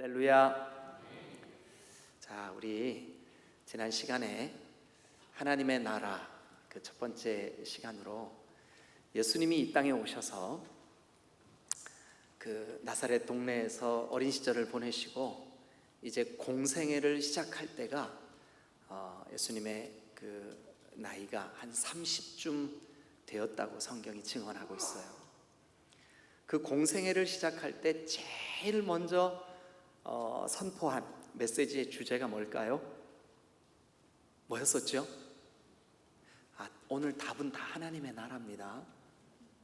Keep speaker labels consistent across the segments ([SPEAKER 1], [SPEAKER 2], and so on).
[SPEAKER 1] 할렐루야. 자, 우리 지난 시간에 하나님의 나라 그 첫 번째 시간으로 예수님이 이 땅에 오셔서 그 나사렛 동네에서 어린 시절을 보내시고 이제 공생애를 시작할 때가 예수님의 그 나이가 한 30쯤 되었다고 성경이 증언하고 있어요. 그 공생애를 시작할 때 제일 먼저 선포한 메시지의 주제가 뭘까요? 뭐였었죠? 오늘 답은 다 하나님의 나라입니다.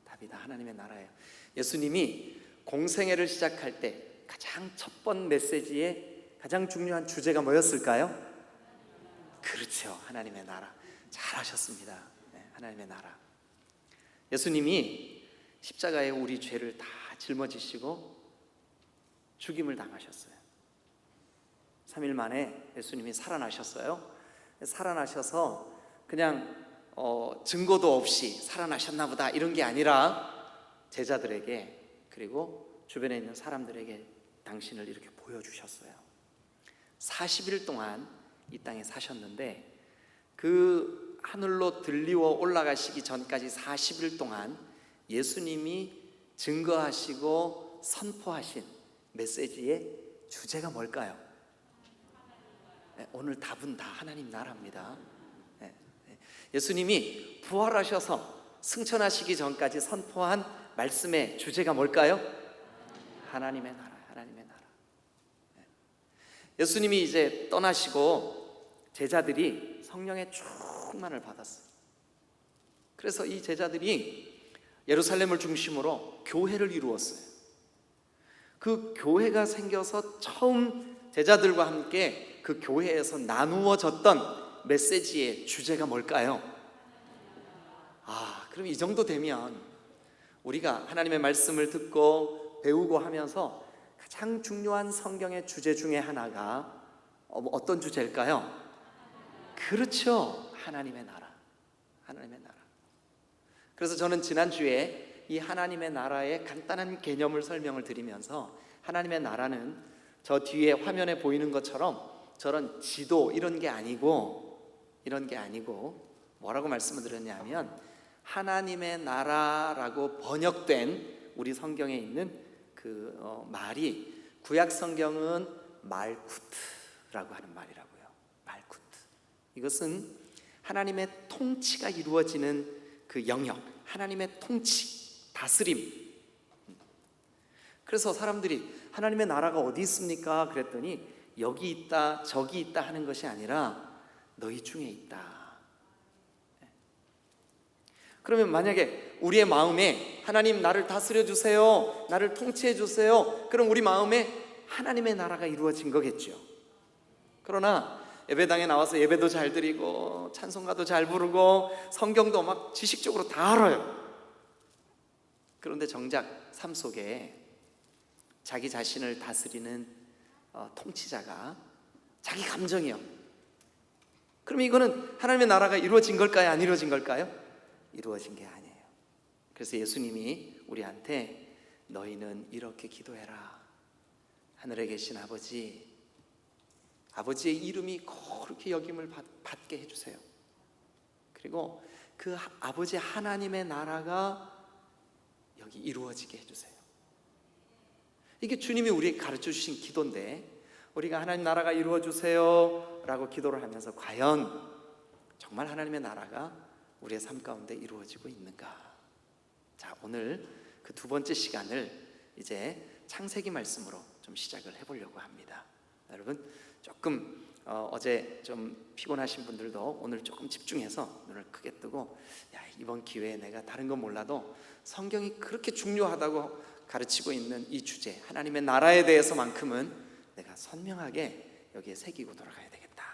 [SPEAKER 1] 답이 다 하나님의 나라예요. 예수님이 공생애를 시작할 때 가장 첫 번 메시지의 가장 중요한 주제가 뭐였을까요? 그렇죠, 하나님의 나라. 잘하셨습니다. 네, 하나님의 나라. 예수님이 십자가에 우리 죄를 다 짊어지시고 죽임을 당하셨어요. 3일 만에 예수님이 살아나셨어요. 살아나셔서 그냥 증거도 없이 살아나셨나 보다 이런 게 아니라 제자들에게 그리고 주변에 있는 사람들에게 당신을 이렇게 보여주셨어요. 40일 동안 이 땅에 사셨는데 그 하늘로 들리워 올라가시기 전까지 40일 동안 예수님이 증거하시고 선포하신 메시지의 주제가 뭘까요? 오늘 답은 다 하나님 나라입니다. 예수님이 부활하셔서 승천하시기 전까지 선포한 말씀의 주제가 뭘까요? 하나님의 나라, 하나님의 나라. 예수님이 이제 떠나시고 제자들이 성령의 충만을 받았어요. 그래서 이 제자들이 예루살렘을 중심으로 교회를 이루었어요. 그 교회가 생겨서 처음 제자들과 함께 그 교회에서 나누어졌던 메시지의 주제가 뭘까요? 그럼 이 정도 되면 우리가 하나님의 말씀을 듣고 배우고 하면서 가장 중요한 성경의 주제 중에 하나가 어떤 주제일까요? 그렇죠, 하나님의 나라. 하나님의 나라. 그래서 저는 지난주에 이 하나님의 나라의 간단한 개념을 설명을 드리면서 하나님의 나라는 저 뒤에 화면에 보이는 것처럼 저런 지도 이런 게 아니고 뭐라고 말씀을 드렸냐면 하나님의 나라라고 번역된 우리 성경에 있는 그 말이 구약 성경은 말쿠트라고 하는 말이라고요. 말쿠트. 이것은 하나님의 통치가 이루어지는 그 영역, 하나님의 통치, 다스림. 그래서 사람들이 하나님의 나라가 어디 있습니까? 그랬더니 여기 있다 저기 있다 하는 것이 아니라 너희 중에 있다. 그러면 만약에 우리의 마음에 하나님 나를 다스려 주세요, 나를 통치해 주세요, 그럼 우리 마음에 하나님의 나라가 이루어진 거겠죠. 그러나 예배당에 나와서 예배도 잘 드리고 찬송가도 잘 부르고 성경도 막 지식적으로 다 알아요. 그런데 정작 삶 속에 자기 자신을 다스리는 통치자가 자기 감정이요. 그럼 이거는 하나님의 나라가 이루어진 걸까요? 안 이루어진 걸까요? 이루어진 게 아니에요. 그래서 예수님이 우리한테 너희는 이렇게 기도해라. 하늘에 계신 아버지, 아버지의 이름이 거룩히 여김을 받게 해주세요. 그리고 그 아버지 하나님의 나라가 여기 이루어지게 해주세요. 이게 주님이 우리에게 가르쳐 주신 기도인데 우리가 하나님 나라가 이루어주세요 라고 기도를 하면서 과연 정말 하나님의 나라가 우리의 삶 가운데 이루어지고 있는가? 자, 오늘 그 두 번째 시간을 이제 창세기 말씀으로 좀 시작을 해보려고 합니다. 여러분 조금 어제 좀 피곤하신 분들도 오늘 조금 집중해서 눈을 크게 뜨고 이번 기회에 내가 다른 건 몰라도 성경이 그렇게 중요하다고 가르치고 있는 이 주제 하나님의 나라에 대해서만큼은 내가 선명하게 여기에 새기고 돌아가야 되겠다.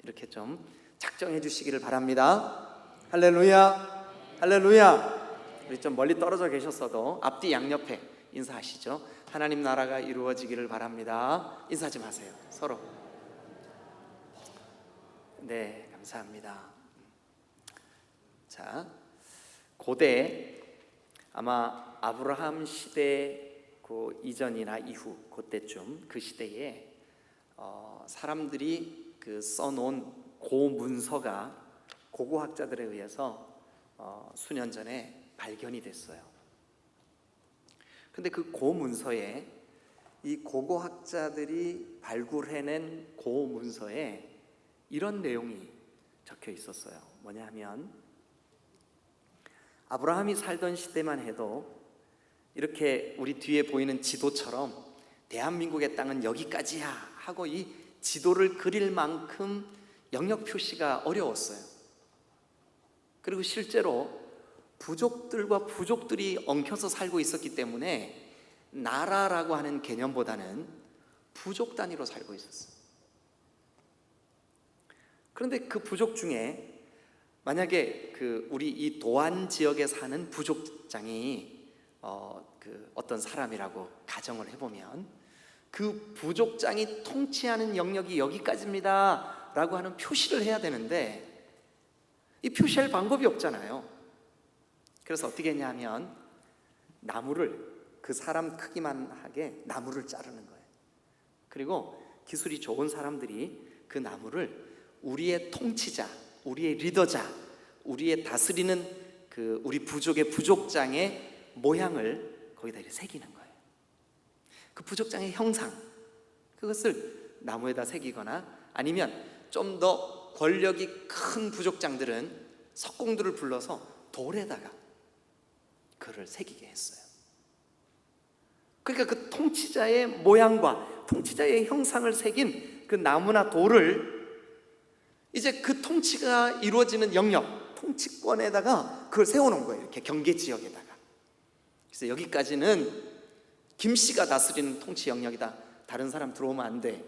[SPEAKER 1] 이렇게 좀 작정해 주시기를 바랍니다. 할렐루야, 할렐루야. 우리 좀 멀리 떨어져 계셨어도 앞뒤 양옆에 인사하시죠. 하나님 나라가 이루어지기를 바랍니다. 인사 좀 하세요, 서로. 네, 감사합니다. 자, 고대 아마 아브라함 시대 그 이전이나 이후 그때쯤 그 시대에 사람들이 그 써놓은 고문서가 고고학자들에 의해서 수년 전에 발견이 됐어요. 근데 그 고문서에, 이 고고학자들이 발굴해낸 고문서에 이런 내용이 적혀 있었어요. 뭐냐 하면, 아브라함이 살던 시대만 해도 이렇게 우리 뒤에 보이는 지도처럼 대한민국의 땅은 여기까지야 하고 이 지도를 그릴 만큼 영역 표시가 어려웠어요. 그리고 실제로 부족들과 부족들이 엉켜서 살고 있었기 때문에 나라라고 하는 개념보다는 부족 단위로 살고 있었어요. 그런데 그 부족 중에 만약에 우리 이 도안 지역에 사는 부족장이 어떤 사람이라고 가정을 해보면, 그 부족장이 통치하는 영역이 여기까지입니다 라고 하는 표시를 해야 되는데 이 표시할 방법이 없잖아요. 그래서 어떻게 했냐면, 나무를, 그 사람 크기만 하게 나무를 자르는 거예요. 그리고 기술이 좋은 사람들이 그 나무를 우리의 통치자, 우리의 리더자, 우리의 다스리는 우리 부족의 부족장의 모양을 거기다 이렇게 새기는 거예요. 그 부족장의 형상, 그것을 나무에다 새기거나, 아니면 좀 더 권력이 큰 부족장들은 석공들을 불러서 돌에다가 그를 새기게 했어요. 그러니까 그 통치자의 모양과 통치자의 형상을 새긴 그 나무나 돌을 이제 그 통치가 이루어지는 영역, 통치권에다가 그걸 세워놓은 거예요. 이렇게 경계 지역에다가. 그래서 여기까지는 김 씨가 다스리는 통치 영역이다, 다른 사람 들어오면 안 돼,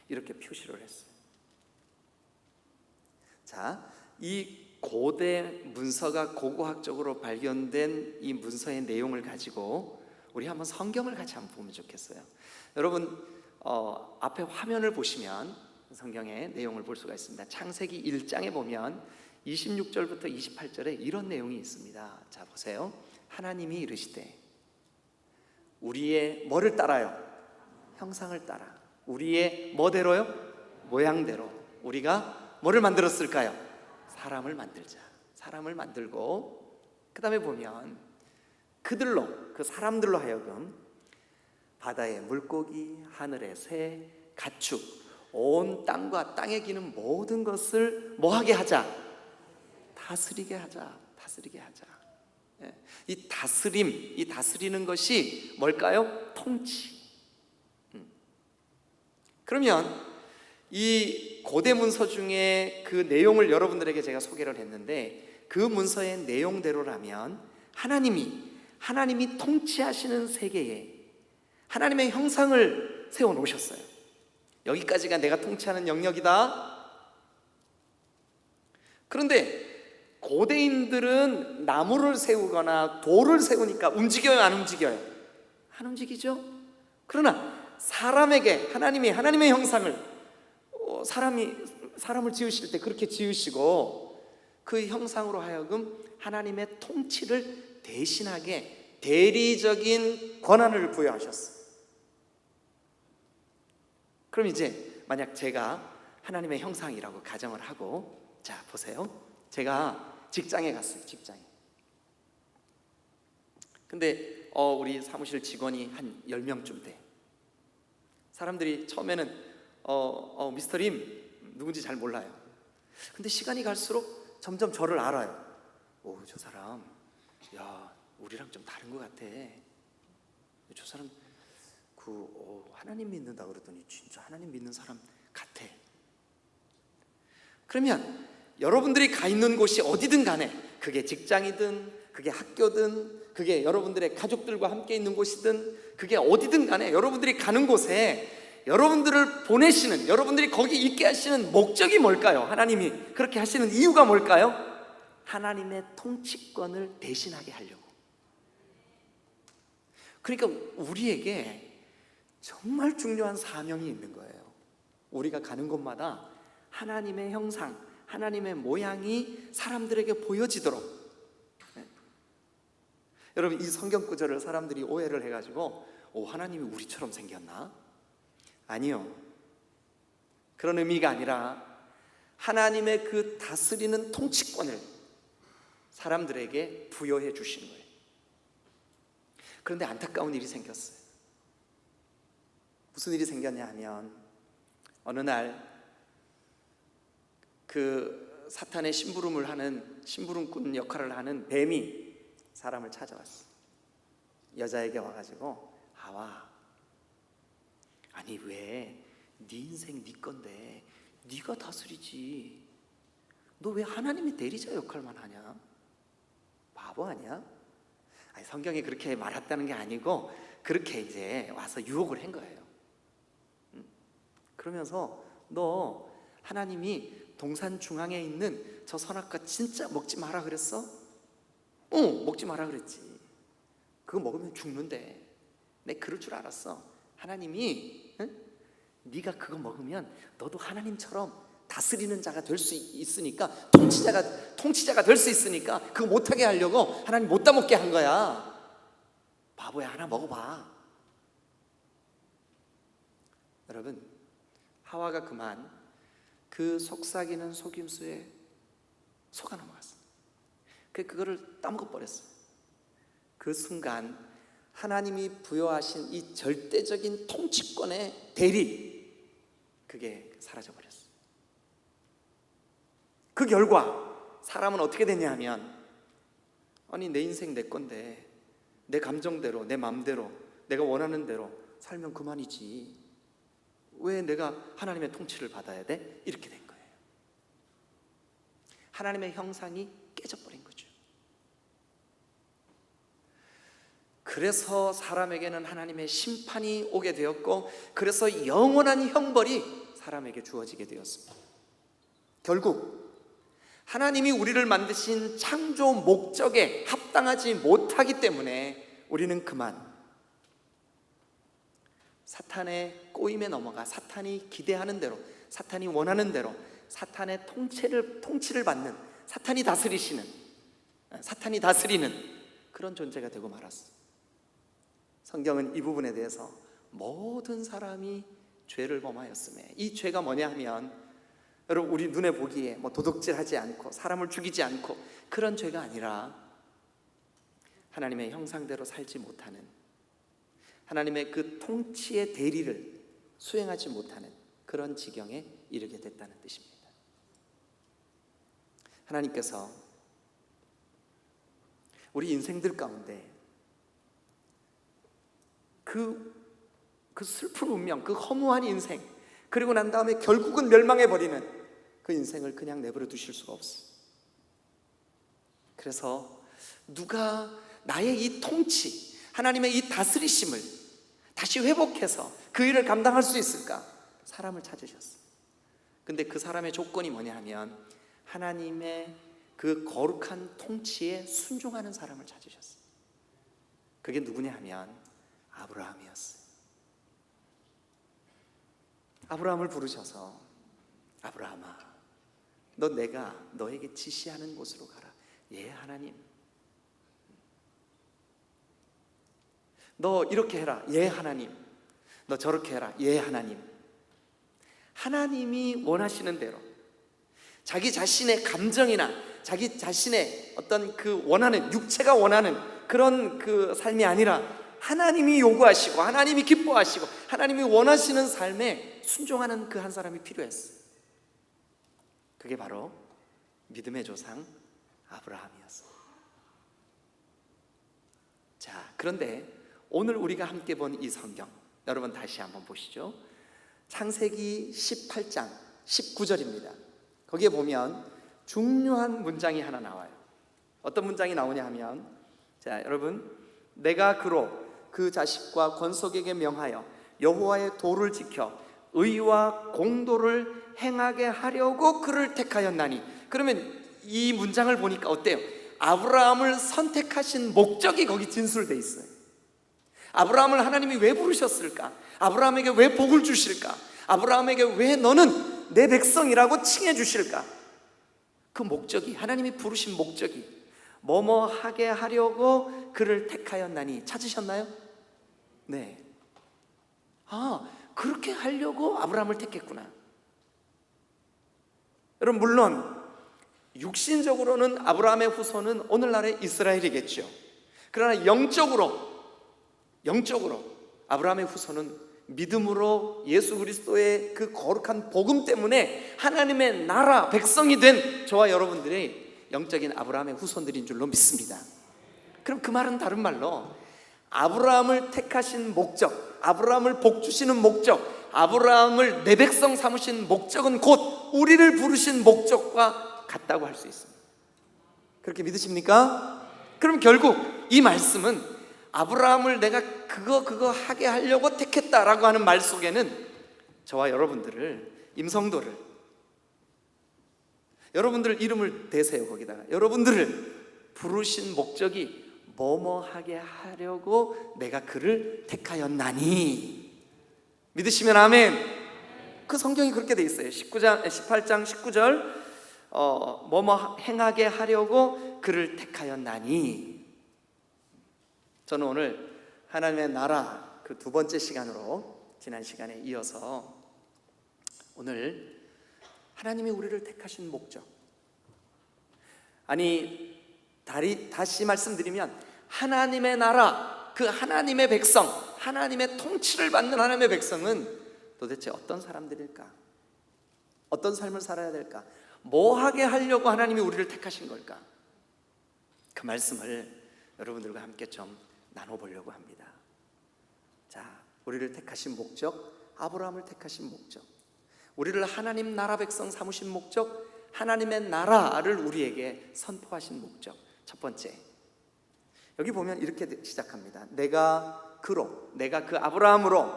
[SPEAKER 1] 이렇게 표시를 했어요. 자, 이 고대 문서가 고고학적으로 발견된 이 문서의 내용을 가지고 우리 한번 성경을 같이 한번 보면 좋겠어요. 여러분 앞에 화면을 보시면 성경의 내용을 볼 수가 있습니다. 창세기 1장에 보면 26절부터 28절에 이런 내용이 있습니다. 자, 보세요. 하나님이 이르시되 우리의 뭐를 따라요? 형상을 따라. 우리의 뭐대로요? 모양대로. 우리가 뭐를 만들었을까요? 사람을 만들자. 사람을 만들고, 그 다음에 보면 그들로, 그 사람들로 하여금 바다의 물고기, 하늘의 새, 가축, 온 땅과 땅에 기는 모든 것을 뭐하게 하자? 다스리게 하자. 다스리게 하자. 이 다스림, 이 다스리는 것이 뭘까요? 통치. 그러면 이 고대 문서 중에 그 내용을 여러분들에게 제가 소개를 했는데, 그 문서의 내용대로라면 하나님이 통치하시는 세계에 하나님의 형상을 세워 놓으셨어요. 여기까지가 내가 통치하는 영역이다. 그런데 고대인들은 나무를 세우거나 돌을 세우니까 움직여요, 안 움직여요? 안 움직이죠. 그러나 사람에게 하나님의 형상을, 사람을 지으실 때 그렇게 지으시고 그 형상으로 하여금 하나님의 통치를 대신하게 대리적인 권한을 부여하셨어요. 그럼 이제 만약 제가 하나님의 형상이라고 가정을 하고, 자 보세요. 제가 직장에 갔어요. 직장에. 근데 우리 사무실 직원이 한 10명쯤 돼. 사람들이 처음에는 미스터 림 누군지 잘 몰라요. 근데 시간이 갈수록 점점 저를 알아요. 오, 저 사람, 야, 우리랑 좀 다른 것 같아. 저 사람 하나님 믿는다 그러더니 진짜 하나님 믿는 사람 같아. 그러면 여러분들이 가 있는 곳이 어디든 간에, 그게 직장이든 그게 학교든 그게 여러분들의 가족들과 함께 있는 곳이든 그게 어디든 간에 여러분들이 가는 곳에 여러분들을 보내시는, 여러분들이 거기 있게 하시는 목적이 뭘까요? 하나님이 그렇게 하시는 이유가 뭘까요? 하나님의 통치권을 대신하게 하려고. 그러니까 우리에게 정말 중요한 사명이 있는 거예요. 우리가 가는 곳마다 하나님의 형상, 하나님의 모양이 사람들에게 보여지도록. 여러분, 이 성경 구절을 사람들이 오해를 해가지고 하나님이 우리처럼 생겼나? 아니요. 그런 의미가 아니라 하나님의 그 다스리는 통치권을 사람들에게 부여해 주신 거예요. 그런데 안타까운 일이 생겼어요. 무슨 일이 생겼냐 하면, 어느 날 그 사탄의 심부름꾼 역할을 하는 뱀이 사람을 찾아왔어. 여자에게 와가지고, 하와, 아니 왜 네 인생 네 건데 네가 다스리지, 너 왜 하나님의 대리자 역할만 하냐? 바보 아니야? 아니, 성경이 그렇게 말했다는 게 아니고 그렇게 이제 와서 유혹을 한 거예요. 그러면서 너 하나님이 동산 중앙에 있는 저 선악과 진짜 먹지 마라 그랬어? 먹지 마라 그랬지. 그거 먹으면 죽는데. 내 그럴 줄 알았어. 하나님이 네가 그거 먹으면 너도 하나님처럼 다스리는 자가 될 수 있으니까, 통치자가 될 수 있으니까 그거 못하게 하려고 하나님 못 따먹게 한 거야. 바보야, 하나 먹어봐. 여러분, 하와가 그만 그 속삭이는 속임수에 속아 넘어갔어. 그거를 따먹어 버렸어요. 그 순간 하나님이 부여하신 이 절대적인 통치권의 대리, 그게 사라져 버렸어요. 그 결과 사람은 어떻게 됐냐 하면, 아니 내 인생 내 건데 내 감정대로, 내 마음대로, 내가 원하는 대로 살면 그만이지, 왜 내가 하나님의 통치를 받아야 돼? 이렇게 된 거예요. 하나님의 형상이 깨져버린 거죠. 그래서 사람에게는 하나님의 심판이 오게 되었고, 그래서 영원한 형벌이 사람에게 주어지게 되었습니다. 결국 하나님이 우리를 만드신 창조 목적에 합당하지 못하기 때문에 우리는 그만 사탄의 꼬임에 넘어가, 사탄이 기대하는 대로, 사탄이 원하는 대로, 사탄의 통치를 받는, 사탄이 다스리는 그런 존재가 되고 말았어. 성경은 이 부분에 대해서 모든 사람이 죄를 범하였음에, 이 죄가 뭐냐 하면, 여러분, 우리 눈에 보기에 도둑질하지 않고 사람을 죽이지 않고 그런 죄가 아니라, 하나님의 형상대로 살지 못하는, 하나님의 그 통치의 대리를 수행하지 못하는 그런 지경에 이르게 됐다는 뜻입니다. 하나님께서 우리 인생들 가운데 그 슬픈 운명, 그 허무한 인생, 그리고 난 다음에 결국은 멸망해버리는 그 인생을 그냥 내버려 두실 수가 없어요. 그래서 누가 나의 이 통치, 하나님의 이 다스리심을 다시 회복해서 그 일을 감당할 수 있을까? 사람을 찾으셨어요. 근데 그 사람의 조건이 뭐냐 하면, 하나님의 그 거룩한 통치에 순종하는 사람을 찾으셨어요. 그게 누구냐 하면 아브라함이었어요. 아브라함을 부르셔서, 아브라함아, 너 내가 너에게 지시하는 곳으로 가라. 예, 하나님. 너 이렇게 해라. 예, 하나님. 너 저렇게 해라. 예, 하나님. 하나님이 원하시는 대로, 자기 자신의 감정이나 자기 자신의 어떤 그 원하는, 육체가 원하는 그런 그 삶이 아니라, 하나님이 요구하시고 하나님이 기뻐하시고 하나님이 원하시는 삶에 순종하는 그 한 사람이 필요했어요. 그게 바로 믿음의 조상 아브라함이었어요. 자, 그런데 오늘 우리가 함께 본 이 성경, 여러분 다시 한번 보시죠. 창세기 18장 19절입니다. 거기에 보면 중요한 문장이 하나 나와요. 어떤 문장이 나오냐 하면, 자, 여러분, 내가 그로 그 자식과 권속에게 명하여 여호와의 도를 지켜 의와 공도를 행하게 하려고 그를 택하였나니. 그러면 이 문장을 보니까 어때요? 아브라함을 선택하신 목적이 거기 진술돼 있어요. 아브라함을 하나님이 왜 부르셨을까? 아브라함에게 왜 복을 주실까? 아브라함에게 왜 너는 내 백성이라고 칭해 주실까? 그 목적이, 하나님이 부르신 목적이 뭐뭐 하게 하려고 그를 택하였나니. 찾으셨나요? 네. 아, 그렇게 하려고 아브라함을 택했구나. 여러분, 물론 육신적으로는 아브라함의 후손은 오늘날의 이스라엘이겠죠. 그러나 영적으로 아브라함의 후손은 믿음으로 예수 그리스도의 그 거룩한 복음 때문에 하나님의 나라 백성이 된 저와 여러분들의 영적인 아브라함의 후손들인 줄로 믿습니다. 그럼 그 말은 다른 말로 아브라함을 택하신 목적, 아브라함을 복 주시는 목적, 아브라함을 내 백성 삼으신 목적은 곧 우리를 부르신 목적과 같다고 할 수 있습니다. 그렇게 믿으십니까? 그럼 결국 이 말씀은 아브라함을 내가 그거 하게 하려고 택했다라고 하는 말 속에는 저와 여러분들을, 임성도를, 여러분들 이름을 대세요. 거기다가 여러분들을 부르신 목적이 뭐뭐 하게 하려고 내가 그를 택하였나니. 믿으시면 아멘. 그 성경이 그렇게 돼 있어요. 18장 19절 뭐뭐 행하게 하려고 그를 택하였나니. 저는 오늘 하나님의 나라 그 두 번째 시간으로 지난 시간에 이어서 오늘 하나님이 우리를 택하신 목적, 아니 다시 말씀드리면 하나님의 나라, 그 하나님의 백성, 하나님의 통치를 받는 하나님의 백성은 도대체 어떤 사람들일까? 어떤 삶을 살아야 될까? 뭐 하게 하려고 하나님이 우리를 택하신 걸까? 그 말씀을 여러분들과 함께 좀 나눠보려고 합니다. 자, 우리를 택하신 목적, 아브라함을 택하신 목적, 우리를 하나님 나라 백성 삼으신 목적, 하나님의 나라를 우리에게 선포하신 목적. 첫 번째, 여기 보면 이렇게 시작합니다. 내가 그 아브라함으로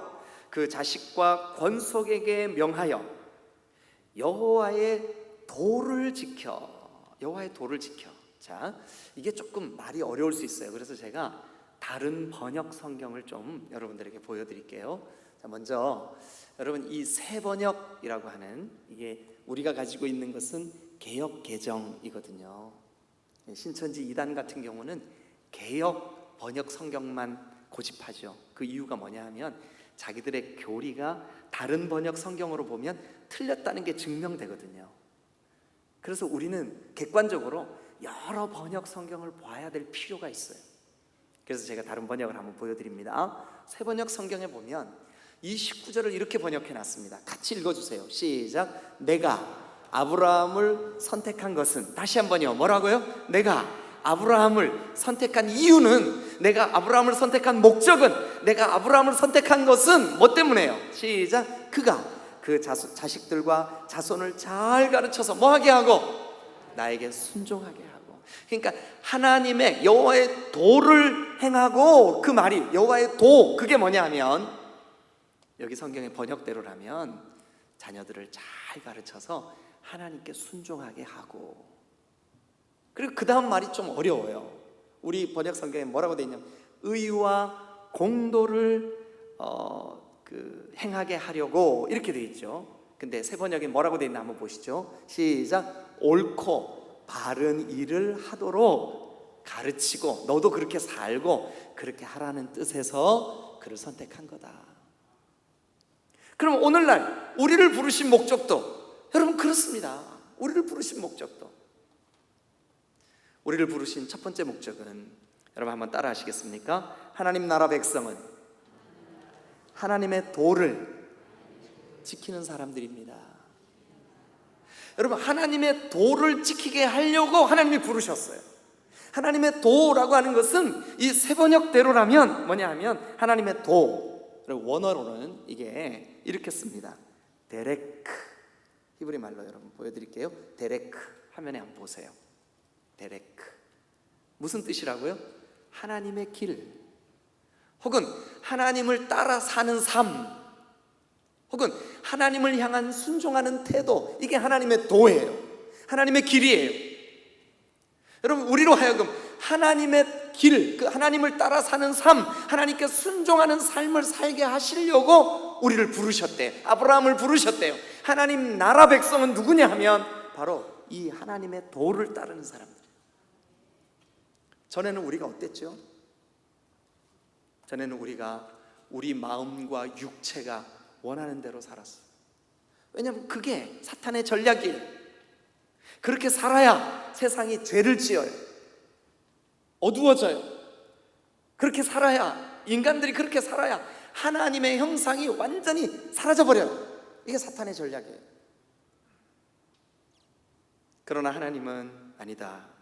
[SPEAKER 1] 그 자식과 권속에게 명하여 여호와의 도를 지켜. 자, 이게 조금 말이 어려울 수 있어요. 그래서 제가 다른 번역 성경을 좀 여러분들에게 보여드릴게요. 자, 먼저 여러분, 이 새 번역이라고 하는, 이게 우리가 가지고 있는 것은 개역 개정이거든요. 신천지 이단 같은 경우는 개역 번역 성경만 고집하죠. 그 이유가 뭐냐 하면 자기들의 교리가 다른 번역 성경으로 보면 틀렸다는 게 증명되거든요. 그래서 우리는 객관적으로 여러 번역 성경을 봐야 될 필요가 있어요. 그래서 제가 다른 번역을 한번 보여드립니다. 새 번역 성경에 보면 이 19절을 이렇게 번역해 놨습니다. 같이 읽어주세요. 시작. 내가 아브라함을 선택한 것은, 다시 한번요. 뭐라고요? 내가 아브라함을 선택한 이유는, 내가 아브라함을 선택한 목적은, 내가 아브라함을 선택한 것은 뭐 때문에요? 시작. 그가 그 자식들과 자손을 잘 가르쳐서 뭐 하게 하고? 나에게 순종하게 하고. 그러니까 하나님의 여호와의 도를 행하고, 그 말이 여호와의 도, 그게 뭐냐 하면 여기 성경의 번역대로라면 자녀들을 잘 가르쳐서 하나님께 순종하게 하고. 그리고 그 다음 말이 좀 어려워요. 우리 번역 성경에 뭐라고 되어 있냐면 의와 공도를 행하게 하려고 이렇게 되어 있죠. 근데 새 번역에 뭐라고 되어 있나 한번 보시죠. 시작. 옳고 바른 일을 하도록 가르치고 너도 그렇게 살고 그렇게 하라는 뜻에서 그를 선택한 거다. 그럼 오늘날 우리를 부르신 목적도 여러분 그렇습니다. 우리를 부르신 목적도, 우리를 부르신 첫 번째 목적은, 여러분 한번 따라 하시겠습니까? 하나님 나라 백성은 하나님의 도를 지키는 사람들입니다. 여러분, 하나님의 도를 지키게 하려고 하나님이 부르셨어요. 하나님의 도라고 하는 것은 이 세번역대로라면 뭐냐 하면 하나님의 도, 원어로는 이게 이렇게 씁니다. 데레크. 히브리 말로 여러분 보여드릴게요. 데레크. 화면에 한번 보세요. 데레크. 무슨 뜻이라고요? 하나님의 길, 혹은 하나님을 따라 사는 삶, 혹은 하나님을 향한 순종하는 태도, 이게 하나님의 도예요. 하나님의 길이에요. 여러분, 우리로 하여금 하나님의 길, 그 하나님을 따라 사는 삶, 하나님께 순종하는 삶을 살게 하시려고 우리를 부르셨대요. 아브라함을 부르셨대요. 하나님 나라 백성은 누구냐 하면 바로 이 하나님의 도를 따르는 사람들. 전에는 우리가 어땠죠? 전에는 우리가 우리 마음과 육체가 원하는 대로 살았어. 왜냐하면 그게 사탄의 전략이에요. 그렇게 살아야 세상이 죄를 지어요. 어두워져요. 그렇게 살아야, 인간들이 그렇게 살아야 하나님의 형상이 완전히 사라져버려요. 이게 사탄의 전략이에요. 그러나 하나님은 아니다.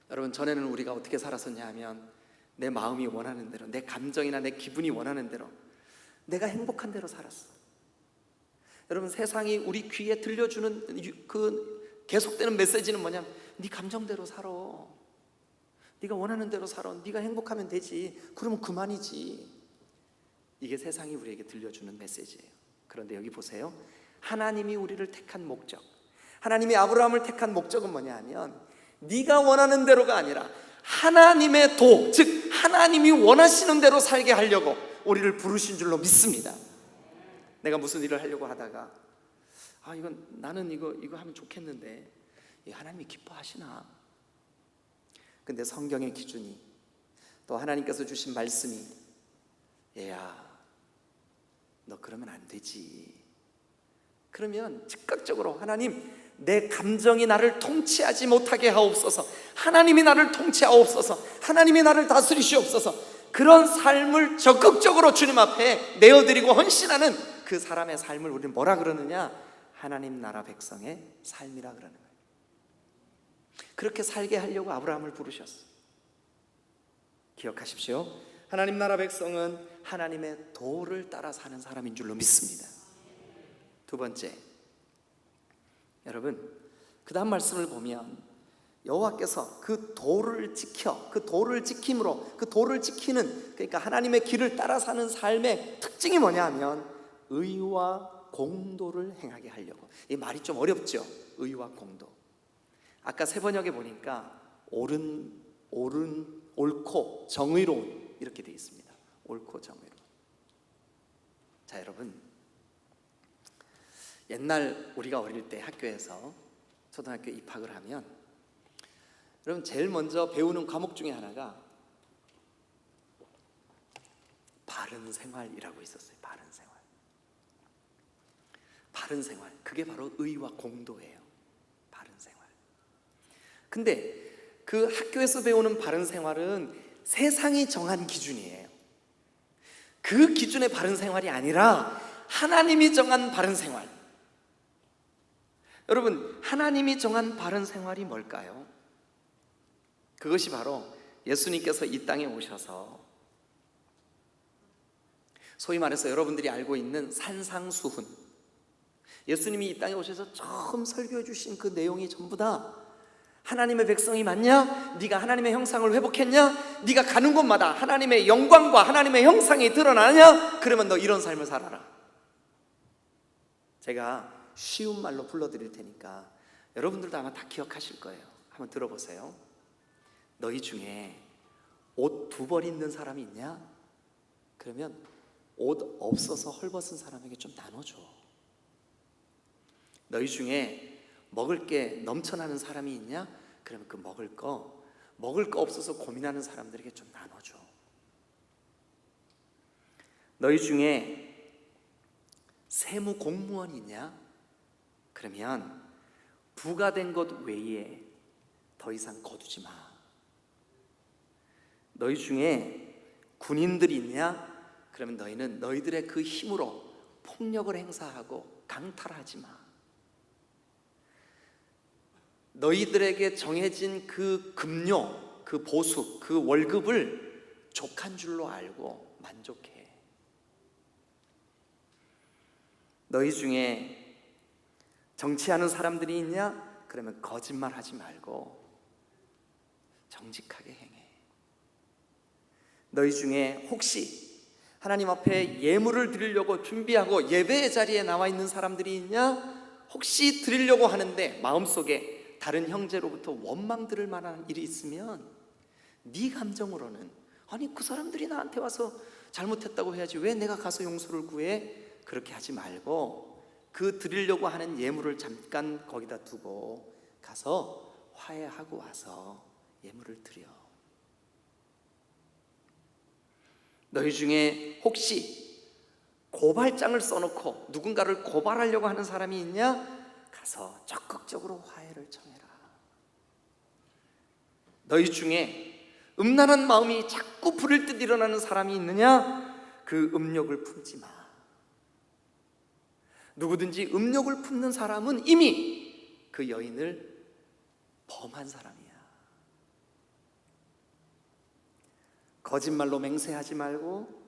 [SPEAKER 1] 여러분, 전에는 우리가 어떻게 살았었냐 하면 내 마음이 원하는 대로, 내 감정이나 내 기분이 원하는 대로, 내가 행복한 대로 살았어. 여러분, 세상이 우리 귀에 들려주는 그 계속되는 메시지는 뭐냐면 네 감정대로 살아, 네가 원하는 대로 살아, 네가 행복하면 되지, 그러면 그만이지. 이게 세상이 우리에게 들려주는 메시지예요. 그런데 여기 보세요. 하나님이 우리를 택한 목적, 하나님이 아브라함을 택한 목적은 뭐냐 하면 네가 원하는 대로가 아니라 하나님의 도, 즉 하나님이 원하시는 대로 살게 하려고 우리를 부르신 줄로 믿습니다. 내가 무슨 일을 하려고 하다가 이건 나는 이거 하면 좋겠는데 하나님이 기뻐하시나? 근데 성경의 기준이, 또 하나님께서 주신 말씀이 얘야 너 그러면 안 되지. 그러면 즉각적으로 하나님, 내 감정이 나를 통치하지 못하게 하옵소서, 하나님이 나를 통치하옵소서, 하나님이 나를 다스리시옵소서, 그런 삶을 적극적으로 주님 앞에 내어드리고 헌신하는 그 사람의 삶을 우리는 뭐라 그러느냐? 하나님 나라 백성의 삶이라 그러는 거예요. 그렇게 살게 하려고 아브라함을 부르셨어요. 기억하십시오. 하나님 나라 백성은 하나님의 도를 따라 사는 사람인 줄로 믿습니다. 두 번째, 여러분, 그 다음 말씀을 보면 여호와께서 그 도를 지켜, 그 도를 지킴으로, 그 도를 지키는, 그러니까 하나님의 길을 따라 사는 삶의 특징이 뭐냐 하면 의와 공도를 행하게 하려고. 이 말이 좀 어렵죠? 의와 공도. 아까 세 번역에 보니까 옳고 정의로운 이렇게 되어 있습니다. 옳고 정의로운. 자, 여러분, 옛날 우리가 어릴 때 학교에서 초등학교 입학을 하면 여러분 제일 먼저 배우는 과목 중에 하나가 바른 생활이라고 있었어요. 바른 생활. 바른 생활. 그게 바로 의와 공도예요. 바른 생활. 근데 그 학교에서 배우는 바른 생활은 세상이 정한 기준이에요. 그 기준의 바른 생활이 아니라 하나님이 정한 바른 생활. 여러분, 하나님이 정한 바른 생활이 뭘까요? 그것이 바로 예수님께서 이 땅에 오셔서 소위 말해서 여러분들이 알고 있는 산상수훈, 예수님이 이 땅에 오셔서 처음 설교해 주신 그 내용이 전부 다 하나님의 백성이 맞냐? 네가 하나님의 형상을 회복했냐? 네가 가는 곳마다 하나님의 영광과 하나님의 형상이 드러나냐? 그러면 너 이런 삶을 살아라. 제가 쉬운 말로 불러드릴 테니까 여러분들도 아마 다 기억하실 거예요. 한번 들어보세요. 너희 중에 옷 2벌 있는 사람이 있냐? 그러면 옷 없어서 헐벗은 사람에게 좀 나눠줘. 너희 중에 먹을 게 넘쳐나는 사람이 있냐? 그러면 그 먹을 거 없어서 고민하는 사람들에게 좀 나눠줘. 너희 중에 세무 공무원이 있냐? 그러면 부과된 것 외에 더 이상 거두지 마. 너희 중에 군인들이 있냐? 그러면 너희는 너희들의 그 힘으로 폭력을 행사하고 강탈하지 마. 너희들에게 정해진 그 급료, 그 보수, 그 월급을 족한 줄로 알고 만족해. 너희 중에 정치하는 사람들이 있냐? 그러면 거짓말하지 말고 정직하게 행해. 너희 중에 혹시 하나님 앞에 예물을 드리려고 준비하고 예배의 자리에 나와 있는 사람들이 있냐? 혹시 드리려고 하는데 마음속에 다른 형제로부터 원망 들을 만한 일이 있으면 네 감정으로는 아니 그 사람들이 나한테 와서 잘못했다고 해야지 왜 내가 가서 용서를 구해? 그렇게 하지 말고 그 드리려고 하는 예물을 잠깐 거기다 두고 가서 화해하고 와서 예물을 드려. 너희 중에 혹시 고발장을 써놓고 누군가를 고발하려고 하는 사람이 있냐? 가서 적극적으로 화해를 청해라. 너희 중에 음란한 마음이 자꾸 부릴 듯 일어나는 사람이 있느냐? 그 음욕을 품지 마. 누구든지 음욕을 품는 사람은 이미 그 여인을 범한 사람이야. 거짓말로 맹세하지 말고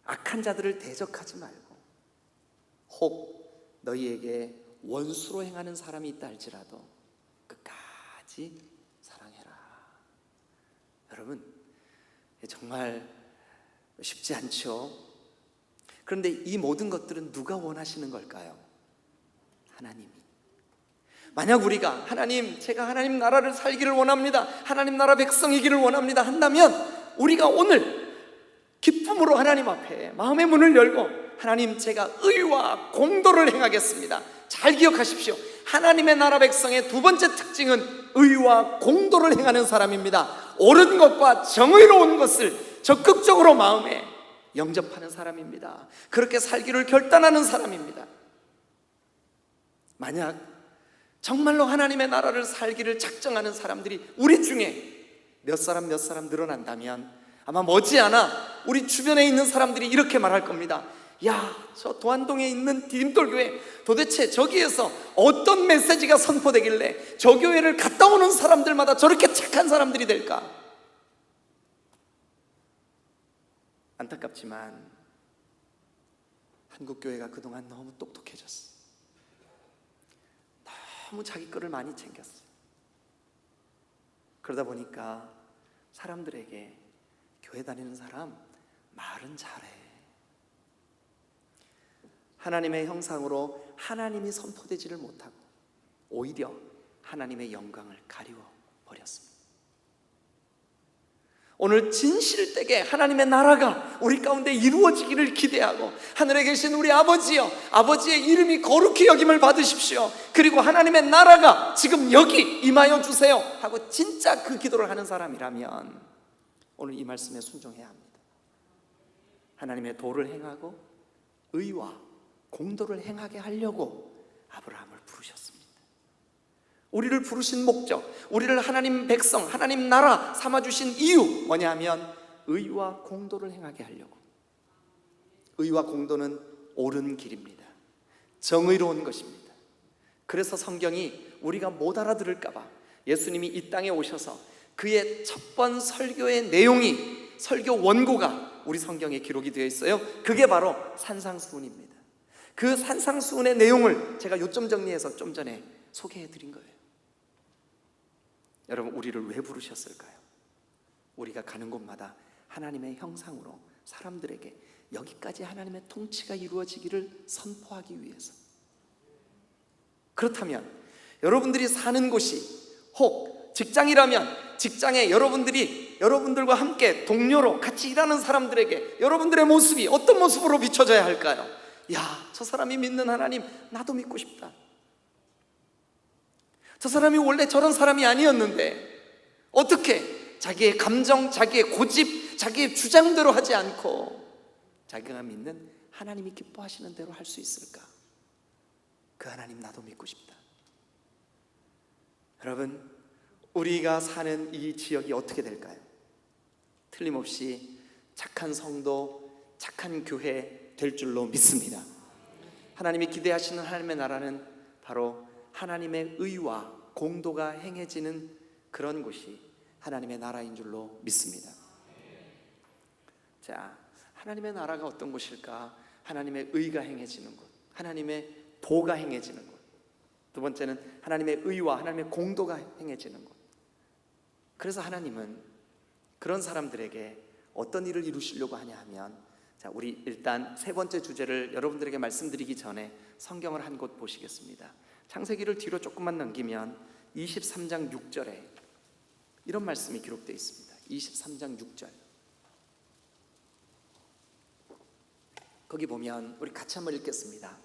[SPEAKER 1] 악한 자들을 대적하지 말고 혹 너희에게 원수로 행하는 사람이 있다 할지라도 끝까지 사랑해라. 여러분, 정말 쉽지 않죠? 그런데 이 모든 것들은 누가 원하시는 걸까요? 하나님이. 만약 우리가 하나님, 제가 하나님 나라를 살기를 원합니다, 하나님 나라 백성이기를 원합니다 한다면 우리가 오늘 기쁨으로 하나님 앞에 마음의 문을 열고 하나님, 제가 의와 공도를 행하겠습니다. 잘 기억하십시오. 하나님의 나라 백성의 두 번째 특징은 의와 공도를 행하는 사람입니다. 옳은 것과 정의로운 것을 적극적으로 마음에 영접하는 사람입니다. 그렇게 살기를 결단하는 사람입니다. 만약 정말로 하나님의 나라를 살기를 작정하는 사람들이 우리 중에 몇 사람 늘어난다면 아마 머지않아 우리 주변에 있는 사람들이 이렇게 말할 겁니다. 야, 저 도안동에 있는 디딤돌교회 도대체 저기에서 어떤 메시지가 선포되길래 저 교회를 갔다 오는 사람들마다 저렇게 착한 사람들이 될까? 안타깝지만 한국교회가 그동안 너무 똑똑해졌어. 너무 자기 거를 많이 챙겼어. 그러다 보니까 사람들에게 교회 다니는 사람 말은 잘해. 하나님의 형상으로 하나님이 선포되지를 못하고 오히려 하나님의 영광을 가리워 버렸습니다. 오늘 진실되게 하나님의 나라가 우리 가운데 이루어지기를 기대하고 하늘에 계신 우리 아버지여, 아버지의 이름이 거룩히 여김을 받으십시오. 그리고 하나님의 나라가 지금 여기 임하여 주세요 하고 진짜 그 기도를 하는 사람이라면 오늘 이 말씀에 순종해야 합니다. 하나님의 도를 행하고 의와 공도를 행하게 하려고 아브라함을 부르셨습니다. 우리를 부르신 목적, 우리를 하나님 백성, 하나님 나라 삼아주신 이유 뭐냐 하면 의와 공도를 행하게 하려고. 의와 공도는 옳은 길입니다. 정의로운 것입니다. 그래서 성경이 우리가 못 알아들을까 봐 예수님이 이 땅에 오셔서 그의 첫 번 설교의 내용이, 설교 원고가 우리 성경에 기록이 되어 있어요. 그게 바로 산상수훈입니다. 그 산상수훈의 내용을 제가 요점 정리해서 좀 전에 소개해 드린 거예요. 여러분, 우리를 왜 부르셨을까요? 우리가 가는 곳마다 하나님의 형상으로 사람들에게 여기까지 하나님의 통치가 이루어지기를 선포하기 위해서. 그렇다면 여러분들이 사는 곳이 혹 직장이라면 직장에 여러분들과 함께 동료로 같이 일하는 사람들에게 여러분들의 모습이 어떤 모습으로 비춰져야 할까요? 야, 저 사람이 믿는 하나님 나도 믿고 싶다. 저 사람이 원래 저런 사람이 아니었는데 어떻게 자기의 감정, 자기의 고집, 자기의 주장대로 하지 않고 자기가 믿는 하나님이 기뻐하시는 대로 할 수 있을까? 그 하나님 나도 믿고 싶다. 여러분, 우리가 사는 이 지역이 어떻게 될까요? 틀림없이 착한 성도, 착한 교회 될 줄로 믿습니다. 하나님이 기대하시는 하나님의 나라는 바로 하나님의 의와 공도가 행해지는 그런 곳이 하나님의 나라인 줄로 믿습니다. 자, 하나님의 나라가 어떤 곳일까? 하나님의 의가 행해지는 곳, 하나님의 도가 행해지는 곳. 두 번째는 하나님의 의와 하나님의 공도가 행해지는 곳. 그래서 하나님은 그런 사람들에게 어떤 일을 이루시려고 하냐 하면, 자, 우리 일단 세 번째 주제를 여러분들에게 말씀드리기 전에 성경을 한 곳 보시겠습니다. 창세기를 뒤로 조금만 넘기면 23장 6절에 이런 말씀이 기록되어 있습니다. 23장 6절. 거기 보면 우리 같이 한번 읽겠습니다.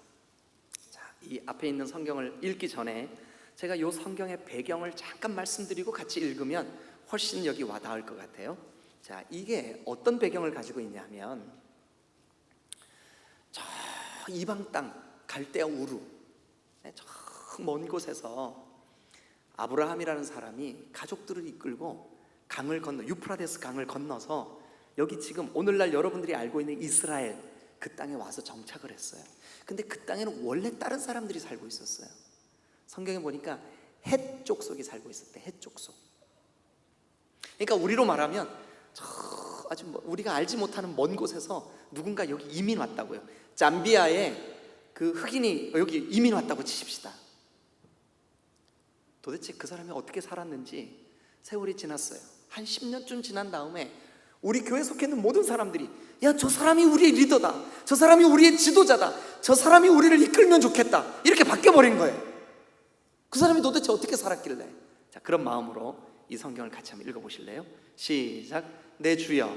[SPEAKER 1] 자, 이 앞에 있는 성경을 읽기 전에 제가 이 성경의 배경을 잠깐 말씀드리고 같이 읽으면 훨씬 여기 와닿을 것 같아요. 자, 이게 어떤 배경을 가지고 있냐면, 저 이방 땅 갈대아 우루, 저 먼 곳에서 아브라함이라는 사람이 가족들을 이끌고 강을 건너, 유프라데스 강을 건너서 여기 지금 오늘날 여러분들이 알고 있는 이스라엘 그 땅에 와서 정착을 했어요. 근데 그 땅에는 원래 다른 사람들이 살고 있었어요. 성경에 보니까 헷 족속이 살고 있었대. 헷 족속. 그러니까 우리로 말하면 저 아주 우리가 알지 못하는 먼 곳에서 누군가 여기 이민 왔다고요. 잠비아에 그 흑인이 여기 이민 왔다고 치십시다. 도대체 그 사람이 어떻게 살았는지 세월이 지났어요. 한 10년쯤 지난 다음에 우리 교회 속해 있는 모든 사람들이, 야, 저 사람이 우리의 리더다, 저 사람이 우리의 지도자다, 저 사람이 우리를 이끌면 좋겠다, 이렇게 바뀌어버린 거예요. 그 사람이 도대체 어떻게 살았길래? 자, 그런 마음으로 이 성경을 같이 한번 읽어보실래요? 시작. 내 주여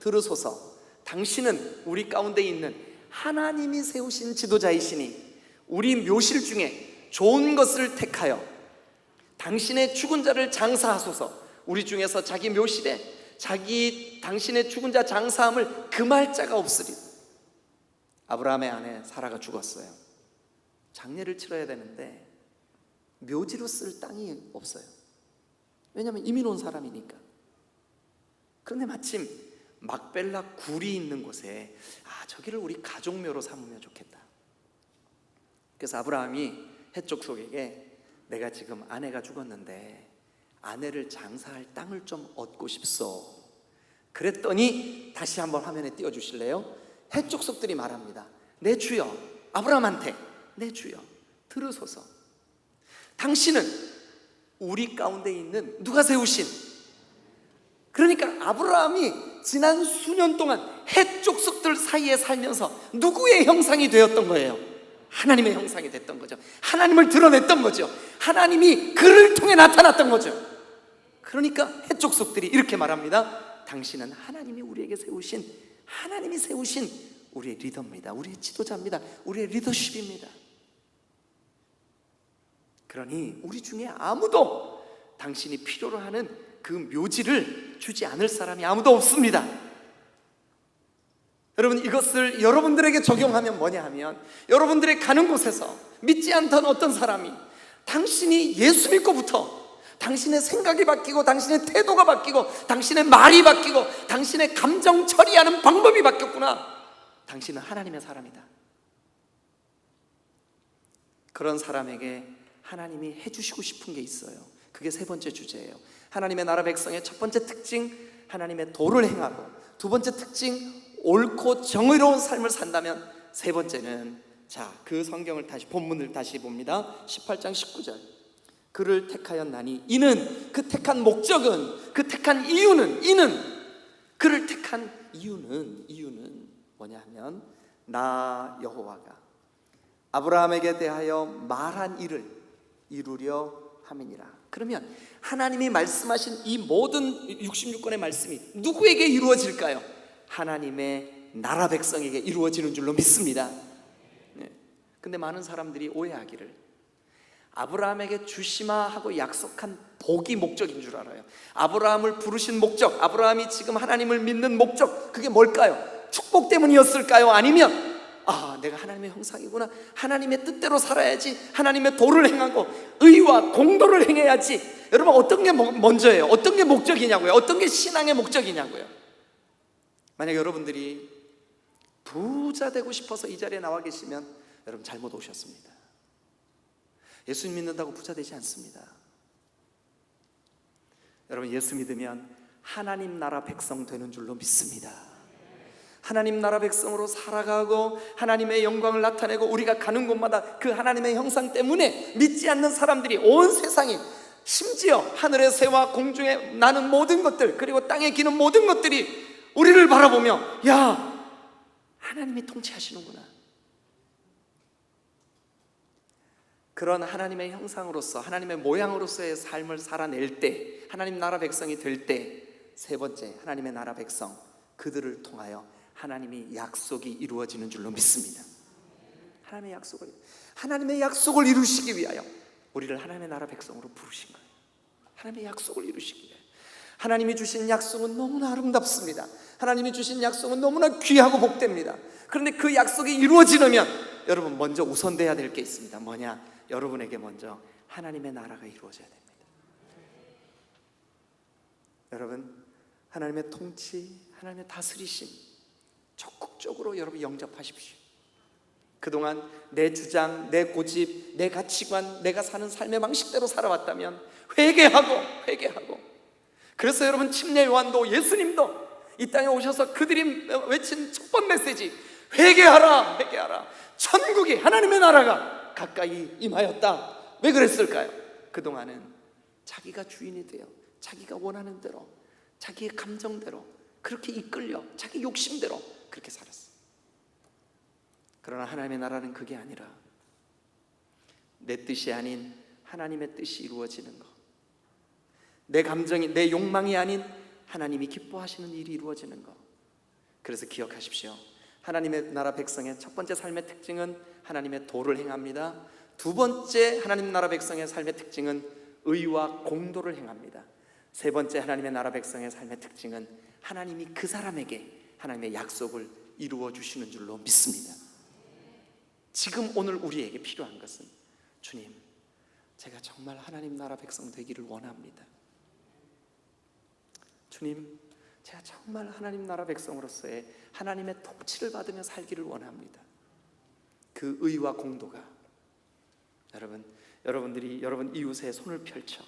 [SPEAKER 1] 들으소서. 당신은 우리 가운데 있는 하나님이 세우신 지도자이시니 우리 묘실 중에 좋은 것을 택하여 당신의 죽은 자를 장사하소서. 우리 중에서 자기 묘실에 당신의 죽은 자 장사함을 금할 자가 없으리. 아브라함의 아내 사라가 죽었어요. 장례를 치러야 되는데 묘지로 쓸 땅이 없어요. 왜냐하면 이민 온 사람이니까. 그런데 마침 막벨라 굴이 있는 곳에 저기를 우리 가족묘로 삼으면 좋겠다. 그래서 아브라함이 헷 족속에게, 내가 지금 아내가 죽었는데 아내를 장사할 땅을 좀 얻고 싶소. 그랬더니 다시 한번 화면에 띄워주실래요? 헷 족속들이 말합니다. 내 주여, 아브라함한테, 내 주여 들으소서. 당신은 우리 가운데 있는 누가 세우신, 그러니까 아브라함이 지난 수년 동안 헷 족속들 사이에 살면서 누구의 형상이 되었던 거예요? 하나님의 형상이 됐던 거죠. 하나님을 드러냈던 거죠. 하나님이 그를 통해 나타났던 거죠. 그러니까 헷 족속들이 이렇게 말합니다. 당신은 하나님이 세우신 우리의 리더입니다. 우리의 지도자입니다. 우리의 리더십입니다. 그러니 우리 중에 아무도 당신이 필요로 하는 그 묘지를 주지 않을 사람이 아무도 없습니다. 여러분, 이것을 여러분들에게 적용하면 뭐냐 하면, 여러분들의 가는 곳에서 믿지 않던 어떤 사람이 당신이 예수 믿고부터 당신의 생각이 바뀌고 당신의 태도가 바뀌고 당신의 말이 바뀌고 당신의 감정 처리하는 방법이 바뀌었구나, 당신은 하나님의 사람이다. 그런 사람에게 하나님이 해주시고 싶은 게 있어요. 그게 세 번째 주제예요. 하나님의 나라 백성의 첫 번째 특징, 하나님의 도를 행하고, 두 번째 특징, 옳고 정의로운 삶을 산다면, 세 번째는, 자, 그 성경을 다시, 본문을 다시 봅니다. 18장 19절. 그를 택하였나니 이는, 그 택한 목적은, 그 택한 이유는, 그를 택한 이유는 뭐냐 하면, 나 여호와가 아브라함에게 대하여 말한 일을 이루려 함이니라. 그러면 하나님이 말씀하신 이 모든 66권의 말씀이 누구에게 이루어질까요? 하나님의 나라 백성에게 이루어지는 줄로 믿습니다. 근데 많은 사람들이 오해하기를, 아브라함에게 주시마 하고 약속한 복이 목적인 줄 알아요. 아브라함을 부르신 목적, 아브라함이 지금 하나님을 믿는 목적, 그게 뭘까요? 축복 때문이었을까요? 아니면 내가 하나님의 형상이구나, 하나님의 뜻대로 살아야지, 하나님의 도를 행하고 의와 공도를 행해야지. 여러분, 어떤 게 먼저예요? 어떤 게 목적이냐고요? 어떤 게 신앙의 목적이냐고요? 만약 여러분들이 부자 되고 싶어서 이 자리에 나와 계시면 여러분 잘못 오셨습니다. 예수 믿는다고 부자 되지 않습니다. 여러분, 예수 믿으면 하나님 나라 백성 되는 줄로 믿습니다. 하나님 나라 백성으로 살아가고 하나님의 영광을 나타내고, 우리가 가는 곳마다 그 하나님의 형상 때문에 믿지 않는 사람들이, 온 세상이, 심지어 하늘의 새와 공중에 나는 모든 것들, 그리고 땅에 기는 모든 것들이 우리를 바라보며, 야, 하나님이 통치하시는구나. 그런 하나님의 형상으로서, 하나님의 모양으로서의 삶을 살아낼 때, 하나님 나라 백성이 될 때, 세 번째, 하나님의 나라 백성, 그들을 통하여 하나님의 약속이 이루어지는 줄로 믿습니다. 하나님의 약속을 이루시기 위하여 우리를 하나님의 나라 백성으로 부르신 거예요. 하나님의 약속을 이루시기 위하여. 하나님이 주신 약속은 너무나 아름답습니다. 하나님이 주신 약속은 너무나 귀하고 복됩니다. 그런데 그 약속이 이루어지려면 여러분 먼저 우선돼야 될 게 있습니다. 뭐냐? 여러분에게 먼저 하나님의 나라가 이루어져야 됩니다. 여러분, 하나님의 통치, 하나님의 다스리심 적극적으로 여러분 영접하십시오. 그동안 내 주장, 내 고집, 내 가치관, 내가 사는 삶의 방식대로 살아왔다면 회개하고 그래서 여러분 침례 요한도 예수님도 이 땅에 오셔서 그들이 외친 첫 번 메시지, 회개하라, 회개하라. 천국이, 하나님의 나라가 가까이 임하였다. 왜 그랬을까요? 그동안은 자기가 주인이 되어 자기가 원하는 대로, 자기의 감정대로 그렇게 이끌려 자기 욕심대로 그렇게 살았어요. 그러나 하나님의 나라는 그게 아니라 내 뜻이 아닌 하나님의 뜻이 이루어지는 것, 내 감정이, 내 욕망이 아닌 하나님이 기뻐하시는 일이 이루어지는 것. 그래서 기억하십시오. 하나님의 나라 백성의 첫 번째 삶의 특징은 하나님의 도를 행합니다. 두 번째 하나님 나라 백성의 삶의 특징은 의와 공도를 행합니다. 세 번째 하나님의 나라 백성의 삶의 특징은 하나님이 그 사람에게 하나님의 약속을 이루어 주시는 줄로 믿습니다. 지금 오늘 우리에게 필요한 것은, 주님, 제가 정말 하나님 나라 백성 되기를 원합니다. 주님, 제가 정말 하나님 나라 백성으로서의 하나님의 통치를 받으며 살기를 원합니다. 그 의와 공도가 여러분들이 여러분 이웃의 손을 펼쳐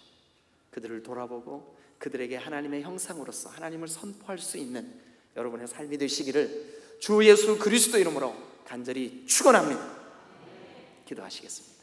[SPEAKER 1] 그들을 돌아보고 그들에게 하나님의 형상으로서 하나님을 선포할 수 있는 여러분의 삶이 되시기를 주 예수 그리스도 이름으로 간절히 축원합니다. 기도하시겠습니다.